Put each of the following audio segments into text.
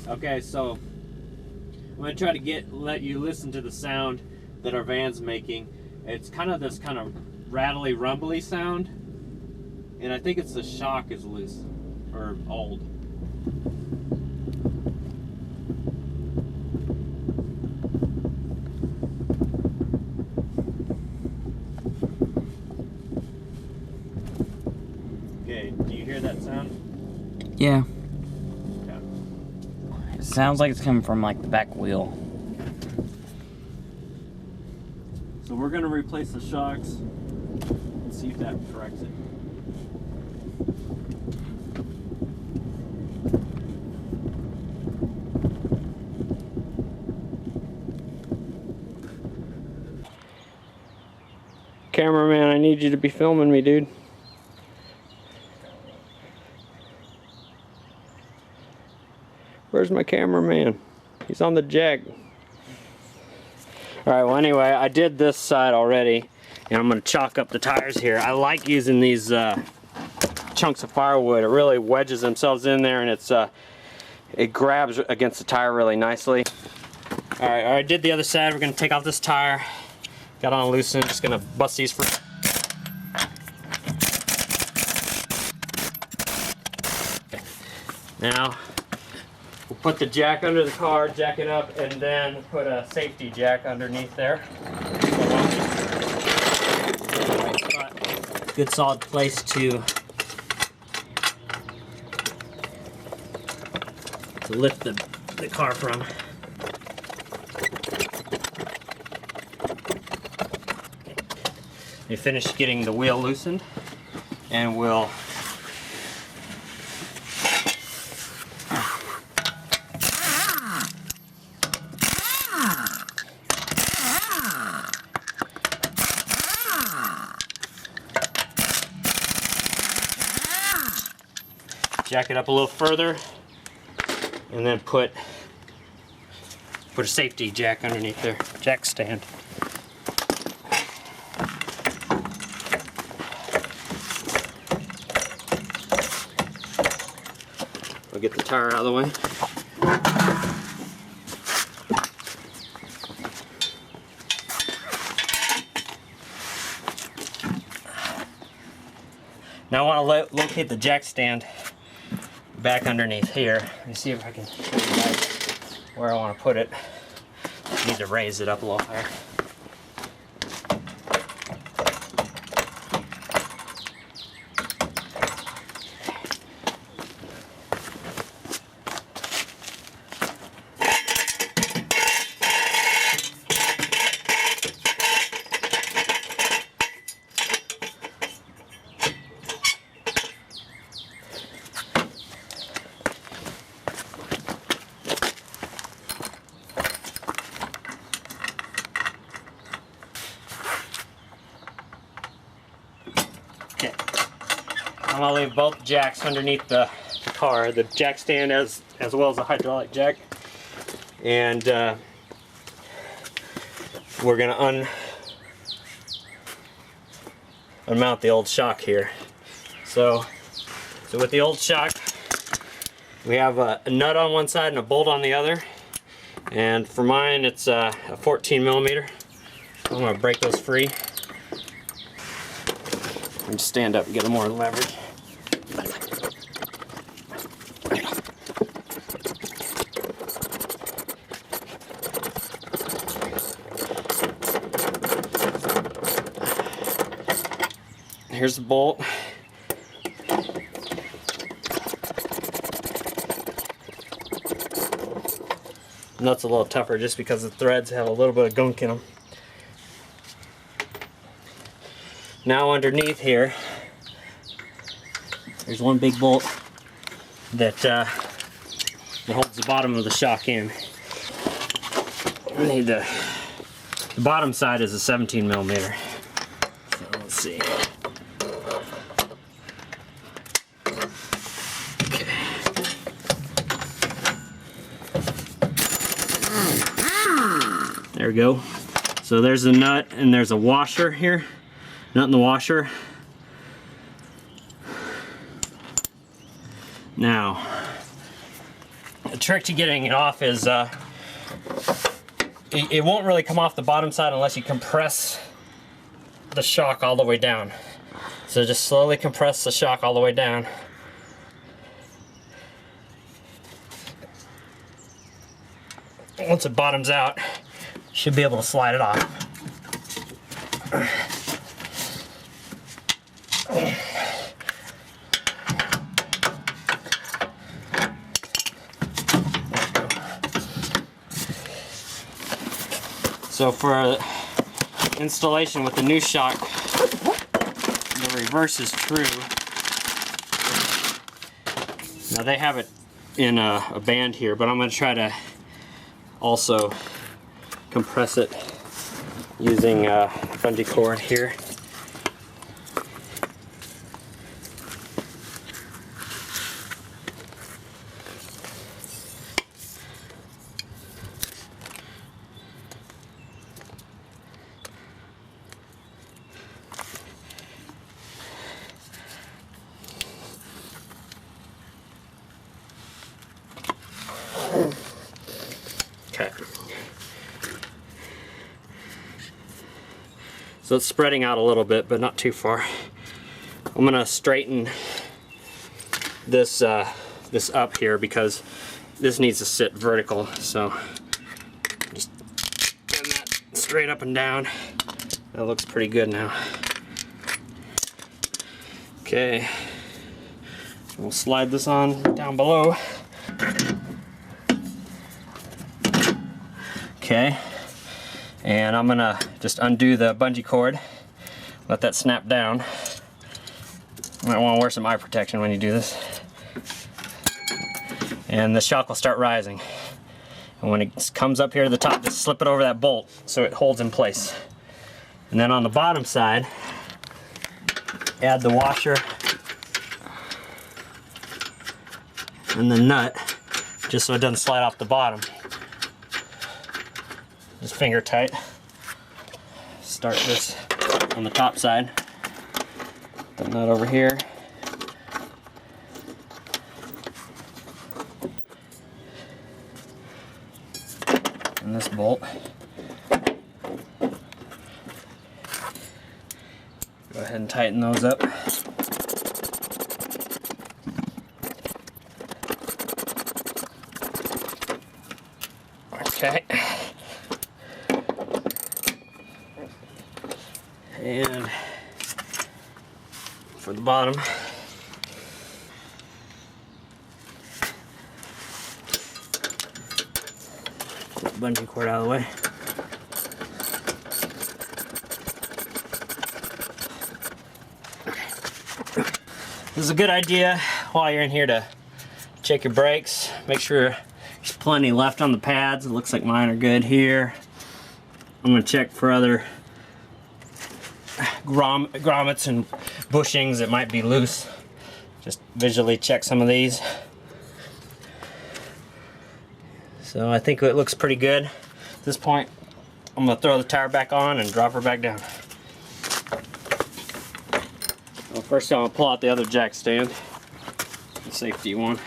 Okay, so I'm gonna try to let you listen to the sound that our van's making. It's kind of this kind of rattly, rumbly sound, and I think it's the shock is loose or old. Okay, do you hear that sound? Yeah. Okay. It sounds like it's coming from like the back wheel. So we're gonna replace the shocks and see if that corrects it. Cameraman, I need you to be filming me, dude. Where's my cameraman? He's on the jack. Alright, well anyway, I did this side already, and I'm going to chalk up the tires here. I like using these chunks of firewood. It really wedges themselves in there, and it grabs against the tire really nicely. Alright, I did the other side. We're going to take off this tire. Got on loose end, just going to bust these for... Okay. Now, we'll put the jack under the car, jack it up, and then put a safety jack underneath there. Good solid place to lift the car from. We finished getting the wheel loosened, and we'll jack it up a little further, and then put a safety jack underneath there, jack stand. I'll get the tire out of the way. Now I want to locate the jack stand back underneath here. Let me see if I can show you guys where I want to put it. I need to raise it up a little higher. Okay, I'm gonna leave both jacks underneath the car, the jack stand as well as the hydraulic jack, and we're gonna unmount the old shock here. So with the old shock, we have a nut on one side and a bolt on the other, and for mine it's a 14 millimeter. I'm gonna break those free. And stand up and get more leverage. Here's the bolt. Nuts a little tougher just because the threads have a little bit of gunk in them. Now underneath here, there's one big bolt that holds the bottom of the shock in. We need the bottom side is a 17 millimeter. So let's see. Okay. There we go. So there's the nut, and there's a washer here. Nut in the washer. Now, The trick to getting it off is it won't really come off the bottom side unless you compress the shock all the way down. So just slowly compress the shock all the way down. Once it bottoms out, you should be able to slide it off. So for installation with the new shock, the reverse is true. Now they have it in a band here, but I'm going to try to also compress it using bungee cord here. Okay. So it's spreading out a little bit, but not too far. I'm gonna straighten this this up here because this needs to sit vertical. So just bend that straight up and down. That looks pretty good now. Okay. We'll slide this on down below. Okay, and I'm gonna just undo the bungee cord, let that snap down. You might want to wear some eye protection when you do this. And the shock will start rising. And when it comes up here to the top, just slip it over that bolt so it holds in place. And then on the bottom side, add the washer and the nut, just so it doesn't slide off the bottom. Just finger tight. Start this on the top side. The nut over here. And this bolt. Go ahead and tighten those up. Okay. And for the bottom, get the bungee cord out of the way. This is a good idea while you're in here to check your brakes. Make sure there's plenty left on the pads. It looks like mine are good here. I'm going to check for other grommets and bushings that might be loose. Just visually check some of these. So I think it looks pretty good. At this point, I'm going to throw the tire back on and drop her back down. Well, first I'm going to pull out the other jack stand, the safety one.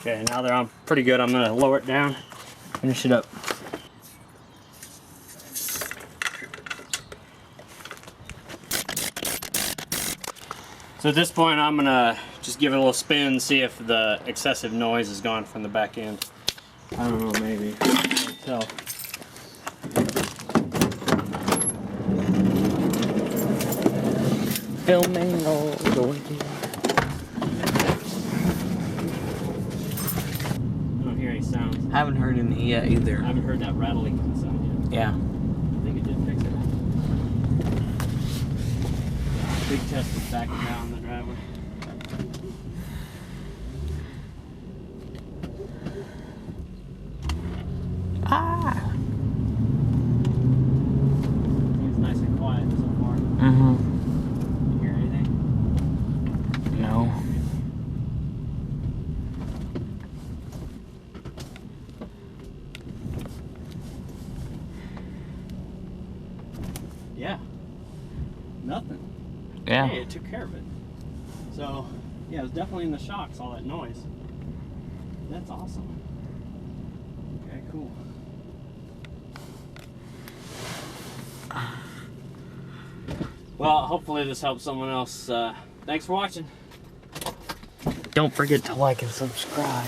Okay, now they're on pretty good. I'm gonna lower it down, finish it up. So at this point, I'm gonna just give it a little spin, see if the excessive noise is gone from the back end. I don't know, maybe. I can't tell. Filming all the way. Sounds. I haven't heard any yet either. I haven't heard that rattling sound yet. Yeah. I think it did fix it. Big test was backing down the driveway. Ah! Yeah. Hey, it took care of it. So, yeah, it was definitely in the shocks, all that noise. That's awesome. Okay, cool. Well, hopefully this helps someone else. Thanks for watching. Don't forget to like and subscribe.